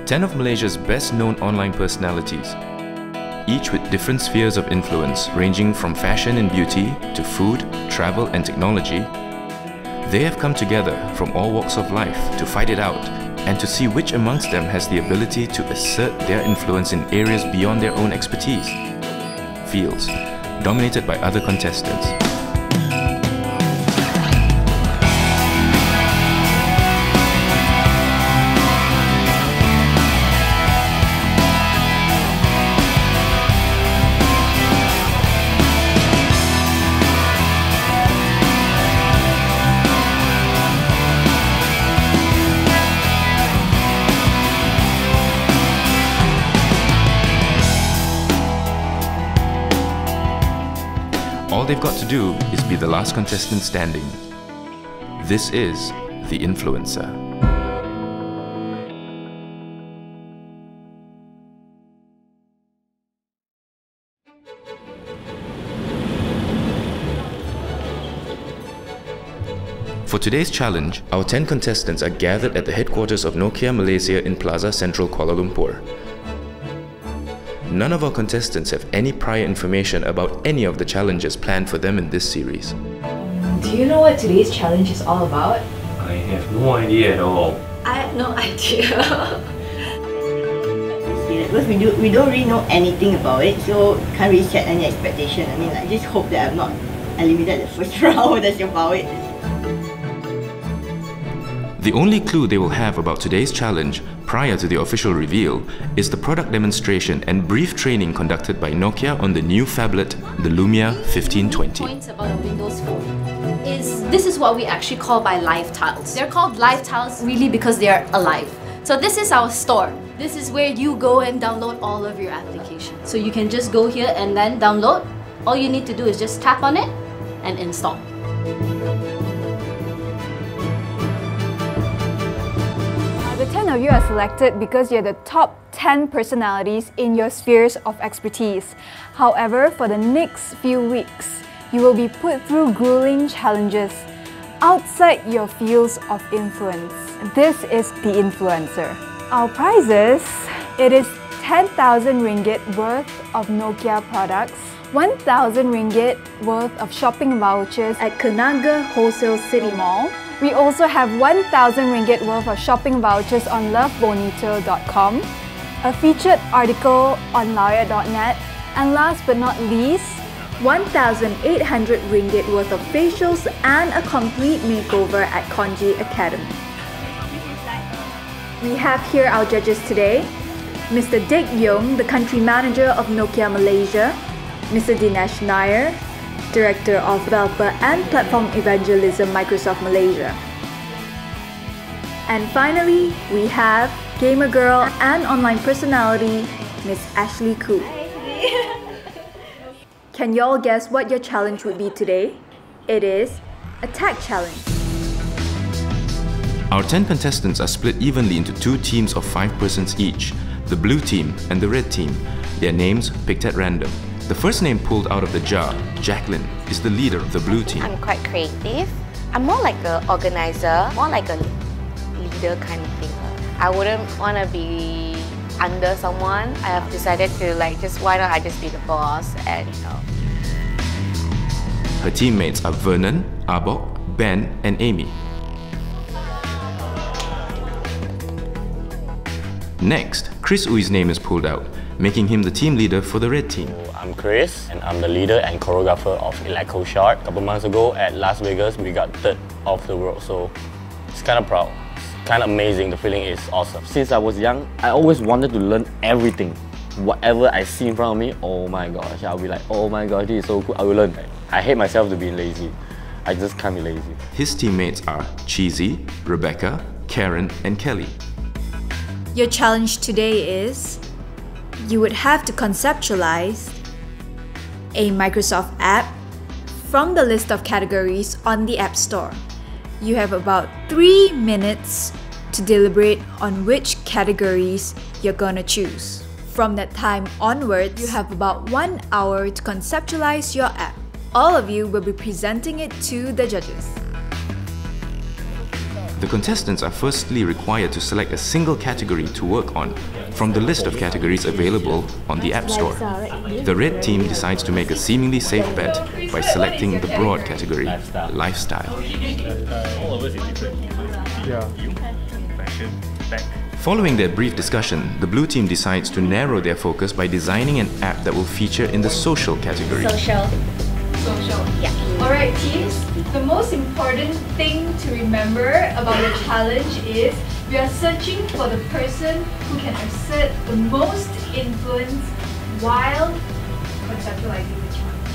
10 of Malaysia's best-known online personalities, each with different spheres of influence ranging from fashion and beauty to food, travel and technology. They have come together from all walks of life to fight it out and to see which amongst them has the ability to assert their influence in areas beyond their own expertise. Fields, dominated by other contestants. All they've got to do is be the last contestant standing. This is the influencer. For today's challenge, our 10 contestants are gathered at the headquarters of Nokia Malaysia in Plaza Central, Kuala Lumpur. None of our contestants have any prior information about any of the challenges planned for them in this series. Do you know what today's challenge is all about? I have no idea at all. I have no idea. Because we don't really know anything about it, so can't really set any expectation. I mean, I just hope that I'm not eliminated the first round. That's about it. The only clue they will have about today's challenge prior to the official reveal is the product demonstration and brief training conducted by Nokia on the new phablet, the Lumia 1520. Points about a Windows phone is this is what we actually call by live tiles. They're called live tiles really because they are alive. So this is our store. This is where you go and download all of your applications. So you can just go here and then download. All you need to do is just tap on it and install. The 10 of you are selected because you're the top 10 personalities in your spheres of expertise. However, for the next few weeks, you will be put through grueling challenges outside your fields of influence. This is the influencer. Our prizes, it is 10,000 ringgit worth of Nokia products, 1,000 ringgit worth of shopping vouchers at Kenaga Wholesale City Mall. We also have 1,000 ringgit worth of shopping vouchers on lovebonito.com, a featured article on laureate.net, and last but not least, 1,800 ringgit worth of facials and a complete makeover at Konji Academy. We have here our judges today, Mr. Dick Yong, the country manager of Nokia Malaysia, Mr. Dinesh Nair, Director of Developer and Platform Evangelism, Microsoft Malaysia. And finally, we have gamer girl and online personality, Miss Ashley Koo. Can y'all guess what your challenge would be today? It is a tag challenge. Our 10 contestants are split evenly into two teams of 5 persons each, the blue team and the red team, their names picked at random. The first name pulled out of the jar, Jacqueline, is the leader of the blue team. I'm quite creative. I'm more like an organizer, more like a leader kind of thing. I wouldn't want to be under someone. I have decided to why not I just be the boss and Her teammates are Vernon, Arbok, Ben and Amy. Next, Chris Ui's name is pulled out, making him the team leader for the red team. I'm Chris, and I'm the leader and choreographer of Electro Shark. A couple months ago at Las Vegas, we got 3rd of the world, so it's kind of proud. It's kind of amazing, the feeling is awesome. Since I was young, I always wanted to learn everything. Whatever I see in front of me, oh my gosh, I'll be like, oh my gosh, this is so cool, I will learn. I hate myself to be lazy. I just can't be lazy. His teammates are Cheesy, Rebecca, Karen and Kelly. Your challenge today is, you would have to conceptualize a Microsoft app from the list of categories on the App Store. You have about 3 minutes to deliberate on which categories you're gonna choose. From that time onwards, you have about 1 hour to conceptualize your app. All of you will be presenting it to the judges. The contestants are firstly required to select a single category to work on from the list of categories available on the App Store. The red team decides to make a seemingly safe bet by selecting the broad category, lifestyle. Following their brief discussion, the blue team decides to narrow their focus by designing an app that will feature in the social category. Social. Yeah. Alright teams, the most important thing to remember about the challenge is we are searching for the person who can assert the most influence while conceptualizing the challenge.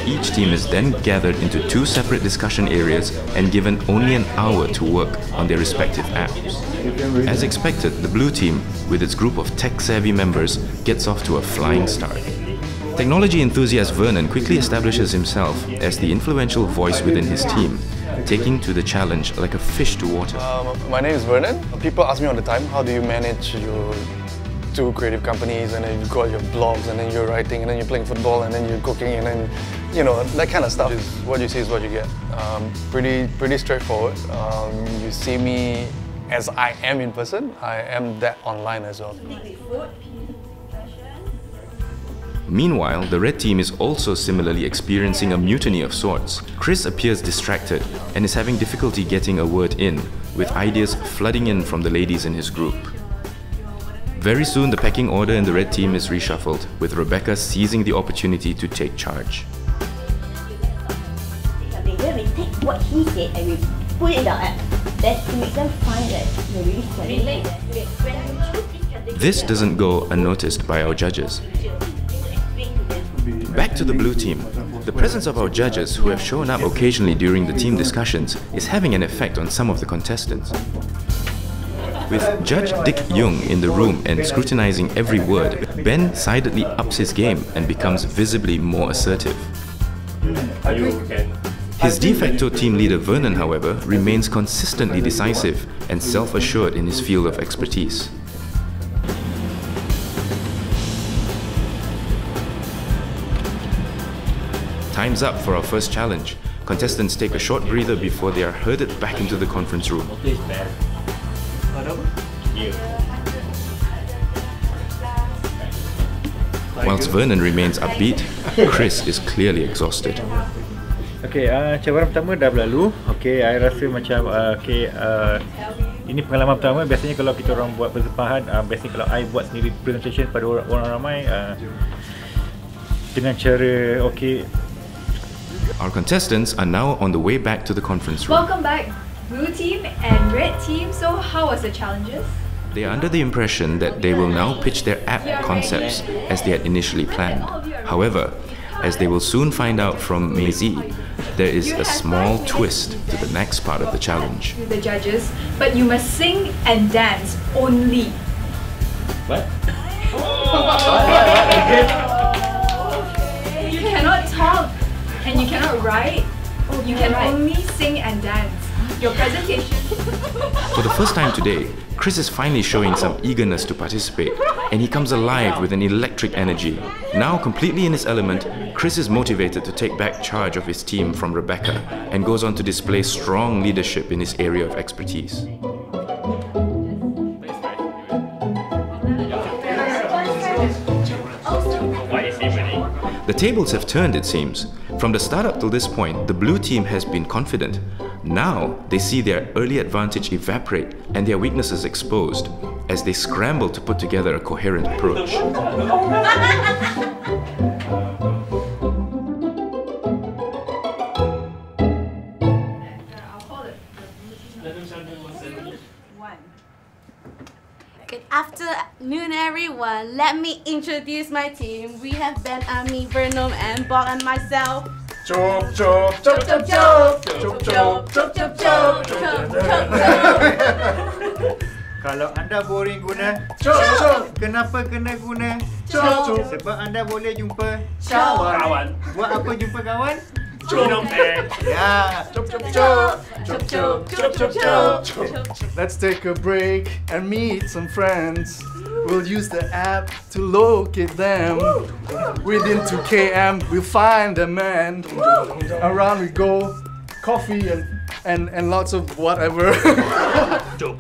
Each team is then gathered into two separate discussion areas and given only an hour to work on their respective apps. As expected, the blue team, with its group of tech-savvy members, gets off to a flying start. Technology enthusiast Vernon quickly establishes himself as the influential voice within his team, taking to the challenge like a fish to water. My name is Vernon. People ask me all the time, how do you manage your two creative companies, and then you've got your blogs, and then you're writing, and then you're playing football, and then you're cooking, and then, you know, that kind of stuff. What you see is what you get. Pretty straightforward. You see me as I am in person, I am that online as well. Meanwhile, the red team is also similarly experiencing a mutiny of sorts. Chris appears distracted and is having difficulty getting a word in, with ideas flooding in from the ladies in his group. Very soon, the pecking order in the red team is reshuffled, with Rebecca seizing the opportunity to take charge. When we take what he said and we put it in our app, that's to make them find that we're really studying. This doesn't go unnoticed by our judges. Back to the blue team. The presence of our judges, who have shown up occasionally during the team discussions, is having an effect on some of the contestants. With Judge Dick Young in the room and scrutinizing every word, Ben decidedly ups his game and becomes visibly more assertive. His de facto team leader Vernon, however, remains consistently decisive and self-assured in his field of expertise. Time's up for our first challenge. Contestants take a short breather before they are herded back into the conference room. Whilst Vernon remains upbeat, Chris is clearly exhausted. Okay, cabaran pertama dah berlalu. Okay, I rasa macam ini pengalaman pertama. Biasanya kalau kita orang buat persembahan, biasanya kalau I buat sendiri presentation pada orang ramai dengan cara Our contestants are now on the way back to the conference room. Welcome back, blue team and red team. So how was the challenges? They are under the impression that they will now pitch their app concepts as they had initially planned. However, as they will soon find out from Maisie, there is a small twist to the next part of the challenge. To the judges, but you must sing and dance only. What? You cannot talk and you cannot write. You can only sing and dance. Your presentation. For the first time today, Chris is finally showing some eagerness to participate, and he comes alive with an electric energy. Now completely in his element, Chris is motivated to take back charge of his team from Rebecca and goes on to display strong leadership in his area of expertise. The tables have turned, it seems. From the start up till this point, the blue team has been confident. Now, they see their early advantage evaporate and their weaknesses exposed as they scramble to put together a coherent approach. Good afternoon, everyone. Let me introduce my team. We have Ben, Ami, Vernon, and Bob, and myself. Chop, chop, chop, chop, chop, chop, chop, chop, chop, chop, chop. Kalau anda boring guna Chop, chop. Kenapa kena guna Chop, chop. Sebab anda boleh jumpa Kawan. Buat apa jumpa kawan? Chop, Ya. chop, chop, chop, chop, chop, chop, chop, chop. Let's take a break and meet some friends. We'll use the app to locate them. Within 2 km, we'll find them, and around we go. Coffee and and lots of whatever. So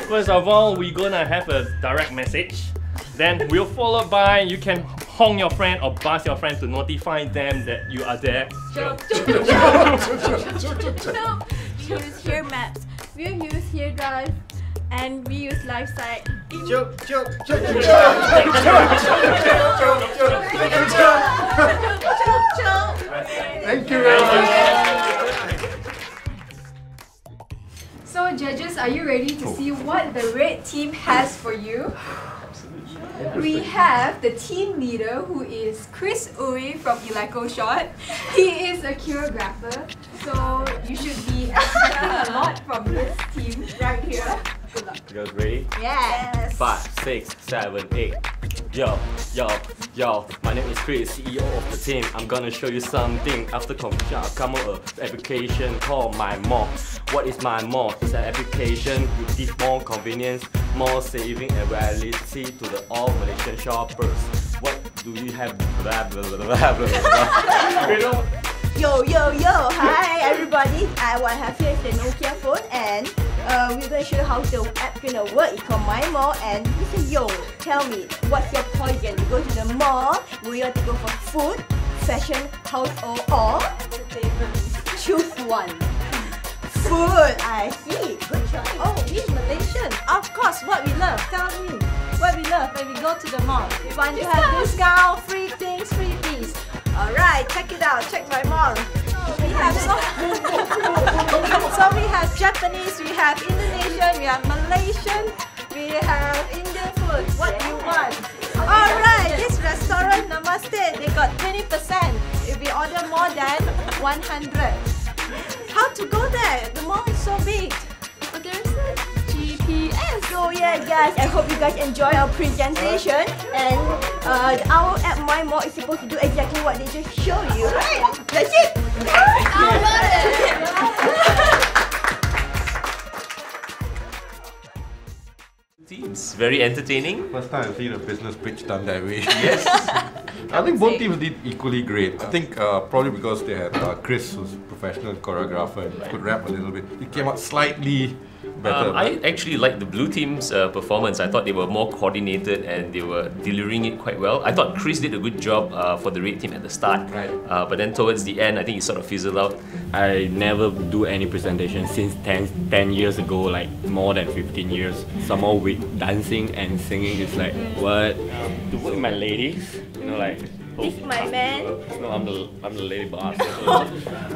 first of all, we're gonna have a direct message. Then we'll follow by, you can honk your friend or buzz your friend to notify them that you are there. We use here maps, we use here drive, and we use live site. Thank you very much. So judges, are you ready to see what the red team has for you? We have the team leader, who is Chris Uy from Eleco Shot. He is a choreographer, so you should be expecting a lot from this team right here. Good luck. You guys ready? Yes. 5, 6, 7, 8. Yo, my name is Chris, CEO of the team. I'm gonna show you something. After completion, I'll come up with an application called My More. What is My More? It's an application to give more convenience, more saving and reality to the all Malaysian shoppers. What do you have? Blah, blah, blah, blah, blah, blah. You know? Yo, hi everybody. What I have here is the Nokia phone, and we're going to show you how the app gonna work. It's called My Mall, and you say, yo, tell me, what's your poison? You go to the mall, will you want to go for food, fashion, household, or entertainment? Choose one. Food, I see. Good choice. Oh, we're Malaysian. Of course, what we love. Tell me, what we love when we go to the mall. We want to have discount, free things, free fees. Alright, check it out. Check my mall. We have so we have Japanese, we have Indonesian, we have Malaysian, we have Indian food. What do you want? Alright, this restaurant, Namaste, they got 20% if we order more than 100. How to go there? The mall is so big. But there's a GPS. So yeah guys, I hope you guys enjoy our presentation, and our app My Mall is supposed to do exactly what they just showed you, right? That's it! Teams, very entertaining. First time I've seen a business pitch done that way. Yes. I think both teams did equally great. I think probably because they had Chris, who's a professional choreographer and could rap a little bit. It came out slightly better. I actually liked the blue team's performance. I thought they were more coordinated and they were delivering it quite well. I thought Chris did a good job for the red team at the start. Right. But then towards the end, I think it sort of fizzled out. I never do any presentation since 10 years ago, like more than 15 years. Some more with dancing and singing is like, what? To work with my ladies, you know, like. This is my man. No, I'm the lady boss. So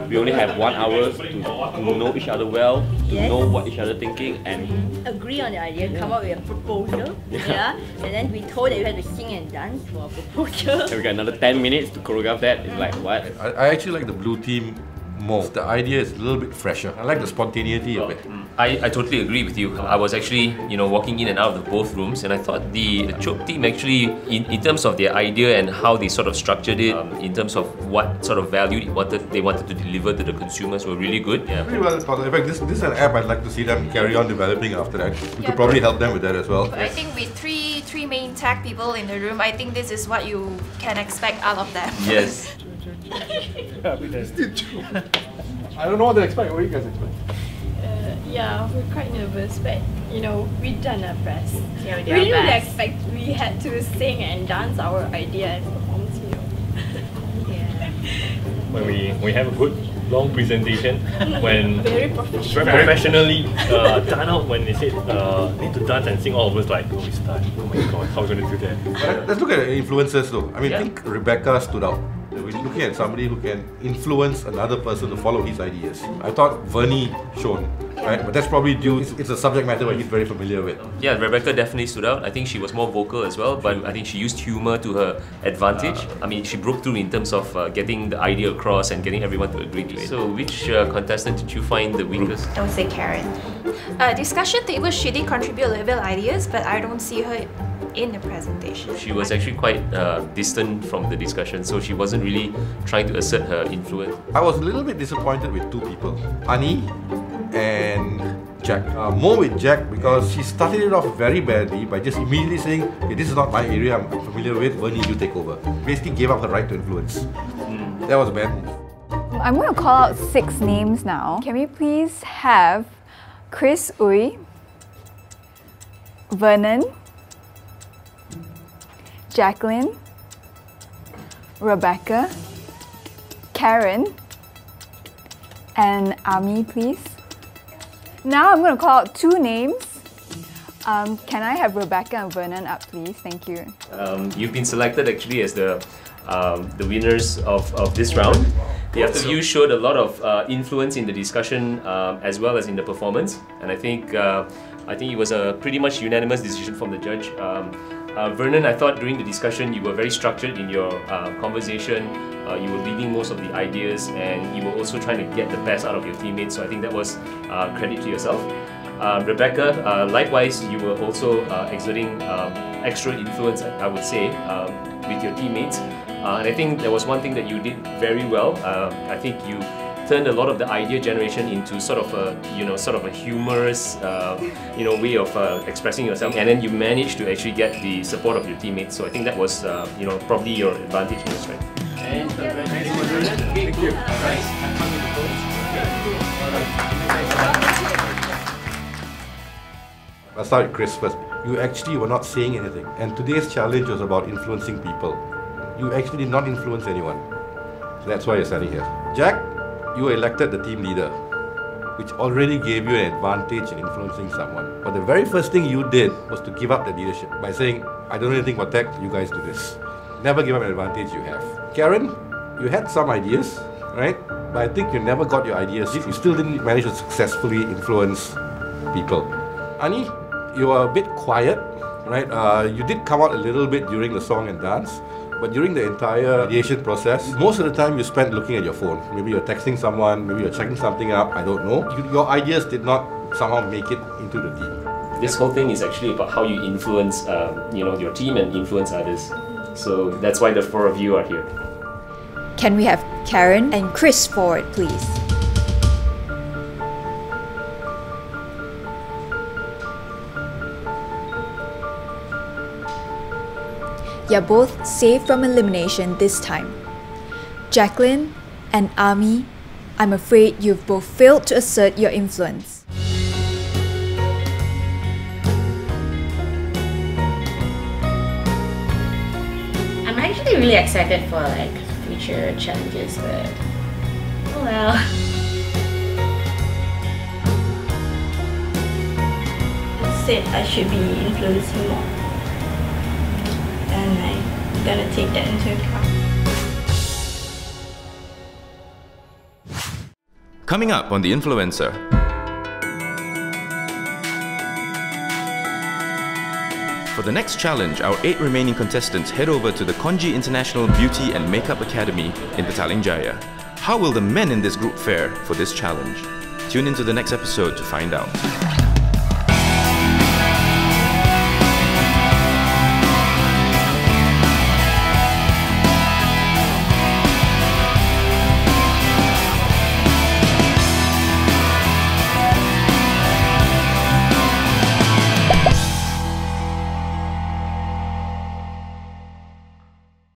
we only have 1 hour to know each other well, to know what each other thinking, and agree on the idea, come up with a proposal. Yeah. And then we told that you had to sing and dance for a proposal. And we got another 10 minutes to choreograph that. It's like, what? I actually like the blue team more. The idea is a little bit fresher. I like the spontaneity of it. I totally agree with you. I was actually, walking in and out of both rooms, and I thought the Chope team actually, in terms of their idea and how they sort of structured it, in terms of what sort of value they wanted to deliver to the consumers, were really good. Yeah. Pretty well thought. In fact, this is an app I'd like to see them carry on developing after that. We could probably help them with that as well. I think with three main tech people in the room, I think this is what you can expect out of them. Yes. I don't know what to expect. What do you guys expect? Yeah, we're quite nervous, but we've done our best. Yeah, we didn't really expect we had to sing and dance our idea and perform, Yeah. When we have a good long presentation, when very professionally done out, when they said need to dance and sing, all of us like, oh, we start. Oh my god, how are we going to do that? Let's look at the influencers though. I mean, I think Rebecca stood out. We're looking at somebody who can influence another person to follow his ideas. I thought Vernie shone, right? But that's probably due, it's a subject matter where he's very familiar with. Yeah, Rebecca definitely stood out. I think she was more vocal as well, but I think she used humor to her advantage. I mean, she broke through in terms of getting the idea across and getting everyone to agree to it. So which contestant did you find the weakest? I would say Karen. Discussion table, she did contribute a little bit of ideas, but I don't see her in the presentation. She was actually quite distant from the discussion, so she wasn't really trying to assert her influence. I was a little bit disappointed with two people, Ani and Jack. More with Jack because she started it off very badly by just immediately saying, okay, this is not my area, I'm familiar with, Vernie, you take over. Basically gave up her right to influence. That was a bad move. I'm going to call out 6 names now. Can we please have Chris Uy, Vernon, Jacqueline, Rebecca, Karen, and Ami, please? Now I'm going to call out 2 names. Can I have Rebecca and Vernon up, please? Thank you. You've been selected actually as the winners of this round. The other of you showed a lot of influence in the discussion as well as in the performance, and I think it was a pretty much unanimous decision from the judge. Vernon, I thought during the discussion you were very structured in your conversation. You were leading most of the ideas, and you were also trying to get the best out of your teammates. So I think that was credit to yourself. Rebecca, likewise, you were also exerting extra influence, I would say, with your teammates. And I think there was one thing that you did very well. I think you turned a lot of the idea generation into sort of a humorous, way of expressing yourself, and then you managed to actually get the support of your teammates. So I think that was, probably your advantage in this, right? And thank you. Let's start with Chris first. You actually were not saying anything, and today's challenge was about influencing people. You actually did not influence anyone. That's why you're standing here. Jack, you were elected the team leader, which already gave you an advantage in influencing someone. But the very first thing you did was to give up the leadership by saying, I don't know anything about tech, you guys do this. Never give up an advantage you have. Karen, you had some ideas, right? But I think you never got your ideas. You still didn't manage to successfully influence people. Ani, you were a bit quiet, right? You did come out a little bit during the song and dance, but during the entire ideation process, most of the time you spent looking at your phone. Maybe you're texting someone, maybe you're checking something up, I don't know. Your ideas did not somehow make it into the team. This whole thing is actually about how you influence your team and influence others. So that's why the 4 of you are here. Can we have Karen and Chris forward, please? You're both safe from elimination this time. Jacqueline and Ami, I'm afraid you've both failed to assert your influence. I'm actually really excited for future challenges, but oh well. Said I should be influencing more, and I'm gonna take that into account. Coming up on The Influencer. For the next challenge, our 8 remaining contestants head over to the Konji International Beauty and Makeup Academy in Petaling Jaya. How will the men in this group fare for this challenge? Tune into the next episode to find out.